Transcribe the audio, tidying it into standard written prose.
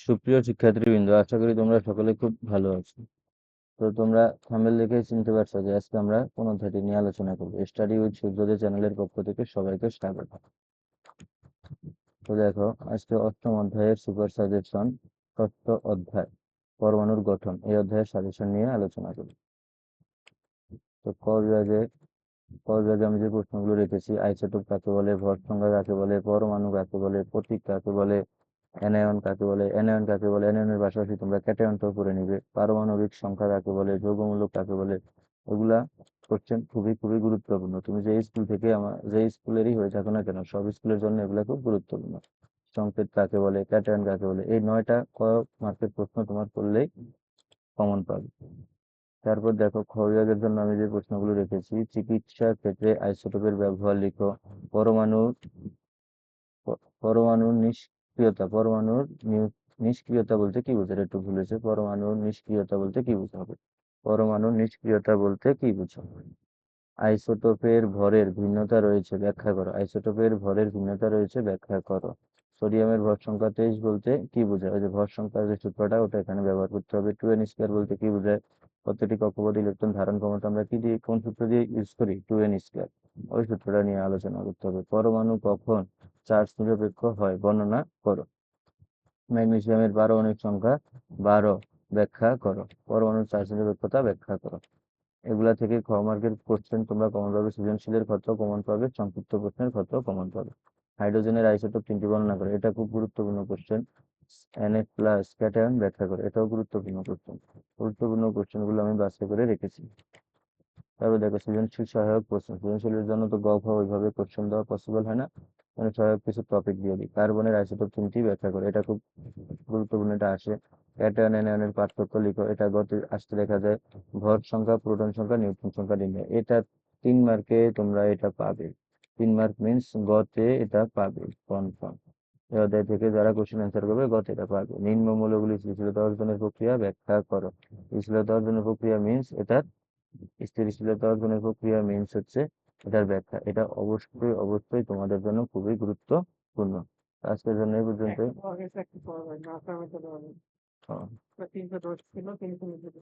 সুপ্রিয় শিক্ষার্থীবৃন্দ, আশা করি তোমরা সকলে খুব ভালো আছো। তো তোমরা থাম্বনেল দেখে চিনতে পারছো যে আজকে আমরা কোন অধ্যায়টি নিয়ে আলোচনা করবো। স্টাডি উইথ সূর্যোদয় চ্যানেলের পক্ষ থেকে সবাইকে স্বাগত। তো দেখো, আজকে অষ্টম অধ্যায়ের সুপার সাজেশন, ষষ্ঠ অধ্যায় পরমাণুর গঠন, এই অধ্যায়ের সাজেশন নিয়ে আলোচনা করি। তো ক বিভাগে আমি যে প্রশ্নগুলো রেখেছি, আইসোটোপ কাকে বলে, ভর সংখ্যা কাকে বলে, পরমাণু কাকে বলে, প্রতীক কাকে বলে, অ্যানায়ন কাকে বলে, অ্যানায়নের পাশাপাশি তোমরা ক্যাটায়নটাও করে নিবে, পারমাণবিক সংখ্যা কাকে বলে, যৌগমূলক কাকে বলে, ওগুলা কোশ্চেন খুবই খুবই গুরুত্বপূর্ণ। তুমি যে স্কুল থেকে যে স্কুলেরই হয়ে থাকো না কেন, সব স্কুলের জন্য এগুলা খুব গুরুত্বপূর্ণ। সংকেত কাকে বলে, ক্যাটায়ন কাকে বলে, এই 9টা মার্কের প্রশ্ন তোমার করলেই কমন পাবে। তারপর দেখো, খ বিভাগের জন্য আমি যে প্রশ্নগুলো রেখেছি, চিকিৎসা ক্ষেত্রে আইসোটোপের ব্যবহার লিখো, পরমাণুর পরমাণুর নিষ্ক্রিয়তা, নিষ্ক্রিয়তা বলতে কি বোঝায়, একটু ভুলেছে, পরমাণুর নিষ্ক্রিয়তা বলতে কি বোঝাবে, পরমাণুর নিষ্ক্রিয়তা বলতে কি বোঝাবে। আইসোটোপের ভরের ভিন্নতা রয়েছে, ব্যাখ্যা করো। আইসোটোপের ভরের ভিন্নতা রয়েছে, ব্যাখ্যা করো। সোডিয়ামের ভর সংখ্যা 23 বলতে কি বোঝায়, ওই যে ভর সংখ্যার যে সূত্রটা, ওটা এখানে ব্যবহার করতে হবে। 2n² বলতে কি বোঝায়, প্রত্যেকটি কক্ষপথে ইলেকট্রন ধারণ ক্ষমতা আমরা কি দিয়ে, কোন সূত্র দিয়ে ইউজ করি, 2n², ওই সূত্রটা নিয়ে আলোচনা করতে হবে। পরমাণু কখন চার্জ নিরপেক্ষ হয়, বর্ণনা করো। ম্যাগনেসিয়ামের পারমাণবিক সংখ্যা 12, ব্যাখ্যা করো। পরমাণুর চার্জ নিরপেক্ষতা ব্যাখ্যা করো। এগুলা থেকে খ মার্কের কোশ্চেন তোমরা কমন পাবে, সৃজনশীলের ক্ষেত্রেও কমন পাবে, সংক্ষিপ্ত প্রশ্নের ক্ষেত্রেও কমন পাবে। হাইড্রোজেনের আইসোটোপ 3টি বর্ণনা করে, এটা খুব গুরুত্বপূর্ণ কোশ্চেন। Na+ ক্যাটায়ন ব্যাখ্যা করে, এটাও গুরুত্বপূর্ণ কোশ্চেন। গুরুত্বপূর্ণ কোশ্চেন গুলো আমি বাছাই করে রেখেছি। তারপর দেখো, সৃজনশীল সহায়ক প্রশ্ন। সৃজনশীলের জন্য তো গ ঘ ওইভাবে কোশ্চেন দেওয়া পসিবল হয় না, মানে সহায়ক কিছু টপিক দিয়ে দিই। কার্বনের আইসোটোপ 3টি ব্যাখ্যা করে, এটা খুব গুরুত্বপূর্ণ, এটা আসে। ক্যাটায়ন অ্যানায়নের পার্থক্য লিখো, এটা গতে আসতে দেখা যায়। ভর সংখ্যা, প্রোটন সংখ্যা, নিউট্রন সংখ্যা নির্ণয়, এটা 3 মার্কে তোমরা এটা পাবে। 3 মার্ক মিনস গতে এটা পাবে কনফার্ম। এই অধ্যায় থেকে যারা কোশ্চেন অ্যান্সার করবে গতে এটা পাবে। নিম্ন মৌলগুলি স্থিতিশীলতা অর্জনের প্রক্রিয়া ব্যাখ্যা করো। স্থিতিশীলতা অর্জনের প্রক্রিয়া মিনস এটার স্থিতিশীলতা অর্জনের প্রক্রিয়া মিনস হচ্ছে এটার ব্যাখ্যা। এটা অবশ্যই অবশ্যই তোমাদের জন্য খুবই গুরুত্বপূর্ণ। আজকের জন্য এই পর্যন্ত।